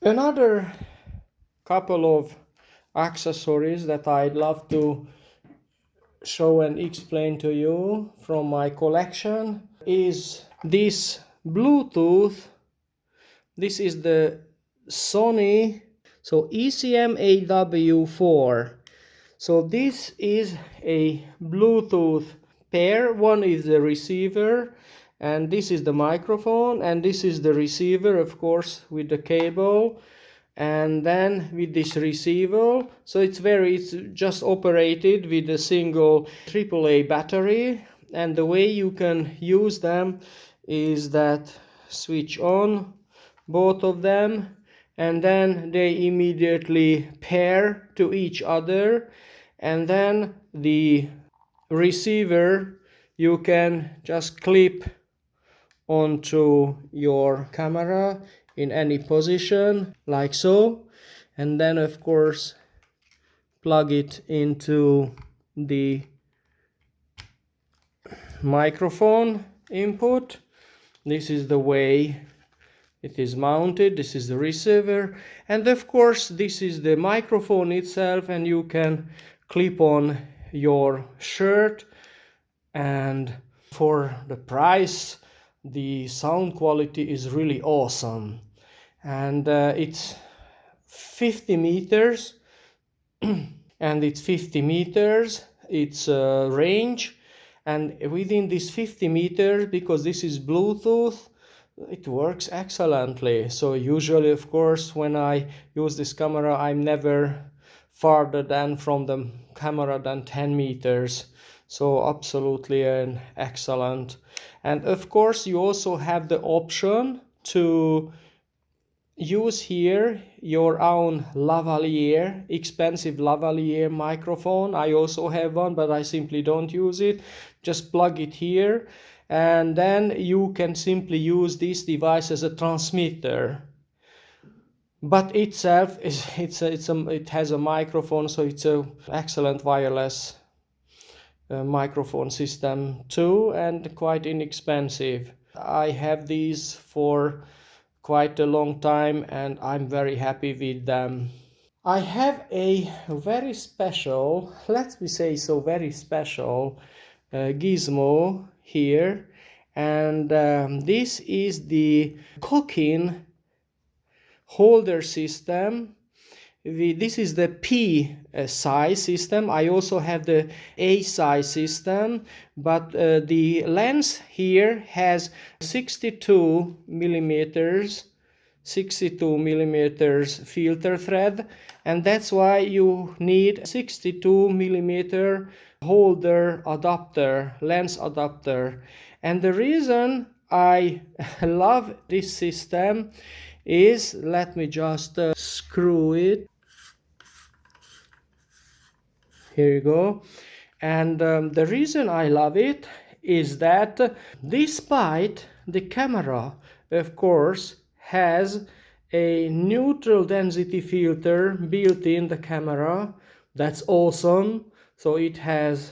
Another couple of accessories that I'd love to show and explain to you from my collection is this Bluetooth. This is the Sony ECM AW4. So this is a Bluetooth pair. One is the receiver and this is the microphone, and this is the receiver, of course, with the cable, and then with this receiver. So it's just operated with a single AAA battery, and the way you can use them is that switch on both of them and then they immediately pair to each other, and then the receiver you can just clip onto your camera in any position like so, and then of course plug it into the microphone input. This is the way it is mounted. This is the receiver, and of course this is the microphone itself, and you can clip on your shirt. And for the price, the sound quality is really awesome, and it's 50 meters and it's 50 meters it's range, and within this 50 meters, because this is Bluetooth, it works excellently. So usually, of course, when I use this camera, I'm never farther than from the camera than 10 meters. So absolutely an excellent. And of course you also have the option to use here your own lavalier, expensive lavalier microphone. I also have one, but I simply don't use it. Just plug it here, and then you can simply use this device as a transmitter. But itself it has a microphone, so it's an excellent wireless microphone system too, and quite inexpensive. I have these for quite a long time and I'm very happy with them. I have a very special, let me say so, very special gizmo here, and this is the Cokin holder system. This is the P size system. I also have the A size system, but the lens here has 62 millimeters filter thread, and that's why you need 62 millimeter holder adapter, lens adapter. And the reason I love this system is, let me just screw it. Here you go. And the reason I love it is that despite the camera, of course, has a neutral density filter built in the camera, that's awesome. So it has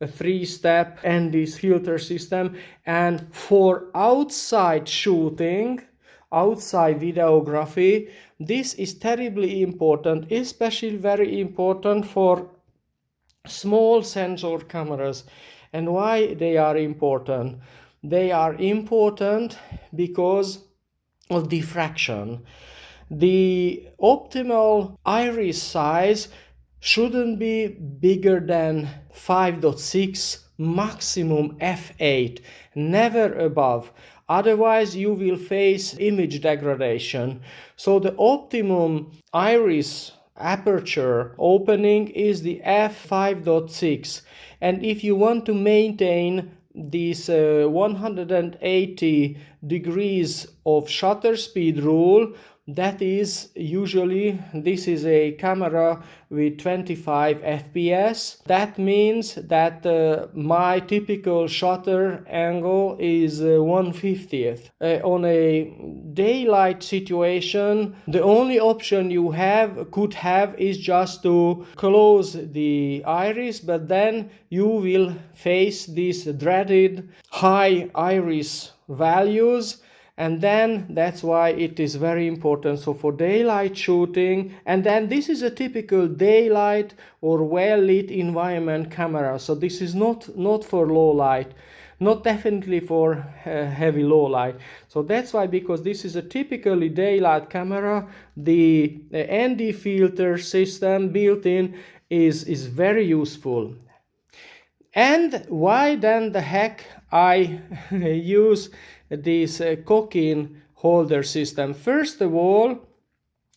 a 3-step ND filter system, and for outside shooting, outside videography, this is terribly important, especially very important for small sensor cameras. And why they are important? They are important because of diffraction. The optimal iris size shouldn't be bigger than 5.6, maximum f8, never above. Otherwise you will face image degradation. So the optimum iris aperture opening is the f5.6, and if you want to maintain this 180 degrees of shutter speed rule, that is usually, this is a camera with 25 fps. That means that my typical shutter angle is 1/50th. On a daylight situation, the only option you could have is just to close the iris, but then you will face these dreaded high iris values, And then that's why it is very important. So for daylight shooting, and then this is a typical daylight or well lit environment camera. So this is not for low light, not definitely for heavy low light. So that's why, because this is a typically daylight camera, the ND filter system built in is very useful. And why then the heck I use this Cokin holder system? First of all,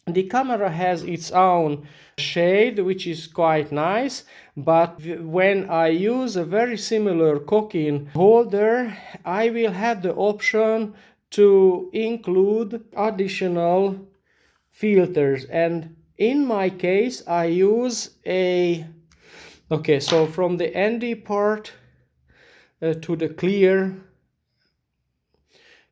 the camera has its own shade, which is quite nice, but when I use a very similar Cokin holder, I will have the option to include additional filters. And in my case, I use a okay, so from the ND part to the clear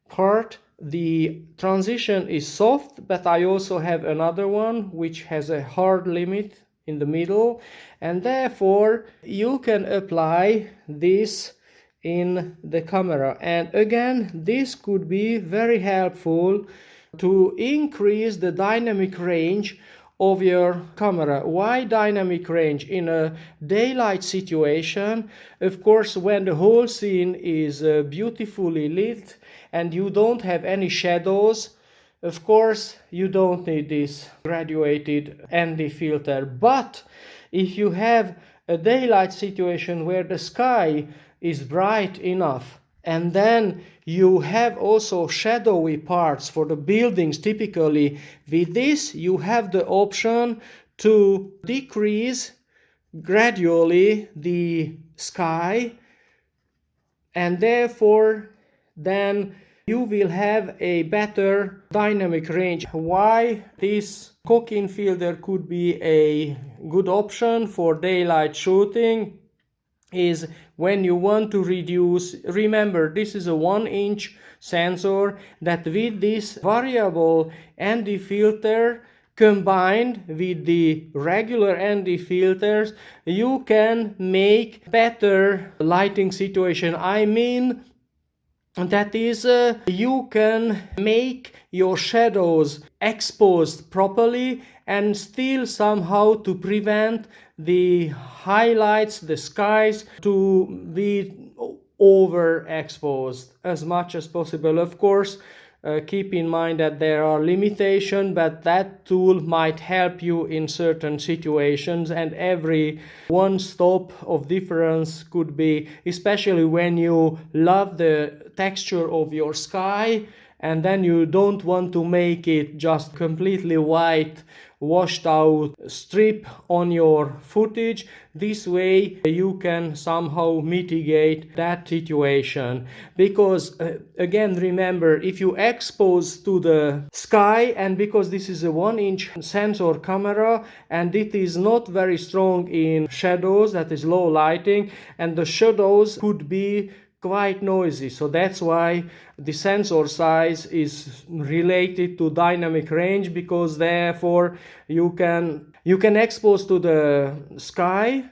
part, the transition is soft, but I also have another one which has a hard limit in the middle, and therefore you can apply this in the camera. And again, this could be very helpful to increase the dynamic range of your camera. Why dynamic range? In a daylight situation, of course, when the whole scene is beautifully lit and you don't have any shadows, of course you don't need this graduated ND filter. But if you have a daylight situation where the sky is bright enough, and then you have also shadowy parts for the buildings typically, with this you have the option to decrease gradually the sky, and therefore then you will have a better dynamic range. Why this Cokin filter could be a good option for daylight shooting is when you want to reduce, remember this is a 1-inch sensor, that with this variable ND filter combined with the regular ND filters, you can make better lighting situation. I mean, that is, you can make your shadows exposed properly and still somehow to prevent the highlights, the skies, to be overexposed as much as possible. Of course, keep in mind that there are limitations, but that tool might help you in certain situations, and every one stop of difference could be, especially when you love the texture of your sky and then you don't want to make it just completely white, washed out strip on your footage. This way you can somehow mitigate that situation, because again, remember, if you expose to the sky, and because this is a 1-inch sensor camera and it is not very strong in shadows, that is low lighting, and the shadows could be quite noisy. So that's why the sensor size is related to dynamic range, because therefore you can expose to the sky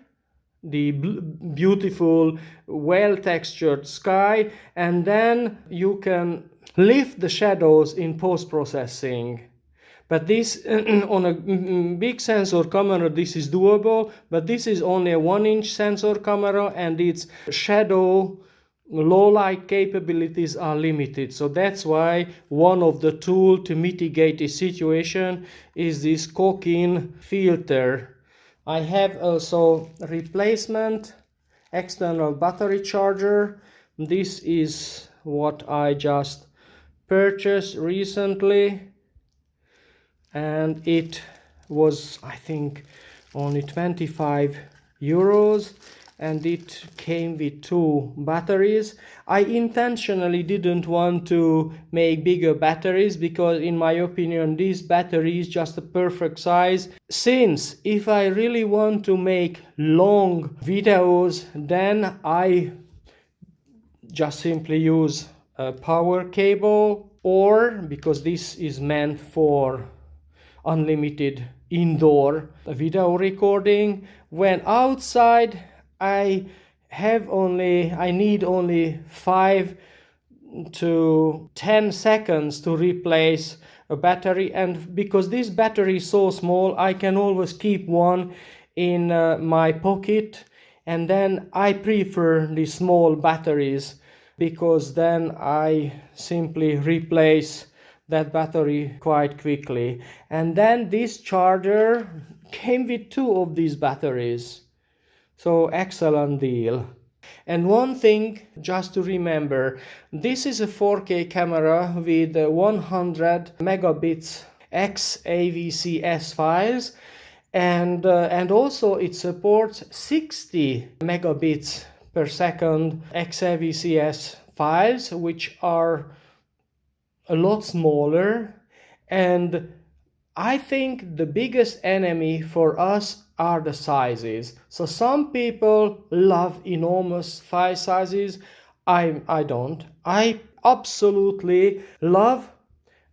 the beautiful well textured sky, and then you can lift the shadows in post processing. But this on a big sensor camera this is doable, but this is only a 1-inch sensor camera and its shadow low light capabilities are limited. So that's why one of the tools to mitigate this situation is this Cokin filter. I have also replacement external battery charger. This is what I just purchased recently, and it was, I think, only 25 euros, and it came with 2 batteries. I intentionally didn't want to make bigger batteries because in my opinion this battery is just a perfect size, since if I really want to make long videos, then I just simply use a power cable, or because this is meant for unlimited indoor video recording. When outside I need only 5 to 10 seconds to replace a battery, and because this battery is so small, I can always keep one in my pocket, and then I prefer the small batteries because then I simply replace that battery quite quickly. And then this charger came with 2 of these batteries, so excellent deal. And one thing just to remember, this is a 4K camera with 100 megabits XAVCS files, and also it supports 60 megabits per second XAVCS files, which are a lot smaller. And I think the biggest enemy for us are the sizes. So some people love enormous file sizes. I don't. I absolutely love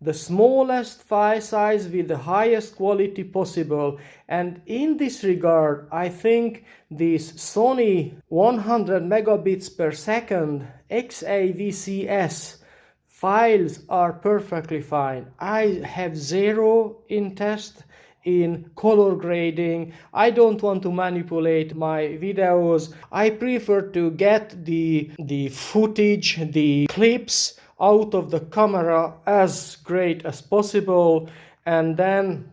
the smallest file size with the highest quality possible. And in this regard, I think this Sony 100 megabits per second XAVCS files are perfectly fine. I have 0 interest in color grading. I don't want to manipulate my videos. I prefer to get the footage, the clips out of the camera as great as possible, and then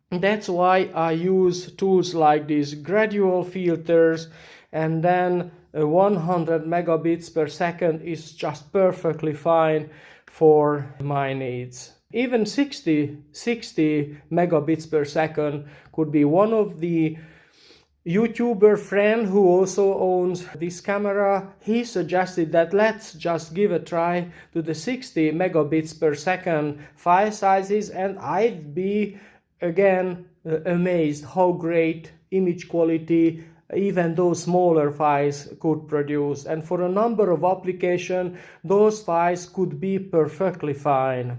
that's why I use tools like these gradual filters, and then 100 megabits per second is just perfectly fine for my needs. Even 60 megabits per second could be. One of the YouTuber friend who also owns this camera, he suggested that let's just give a try to the 60 megabits per second file sizes, and I'd be again amazed how great image quality even those smaller files could produce. And for a number of applications, those files could be perfectly fine.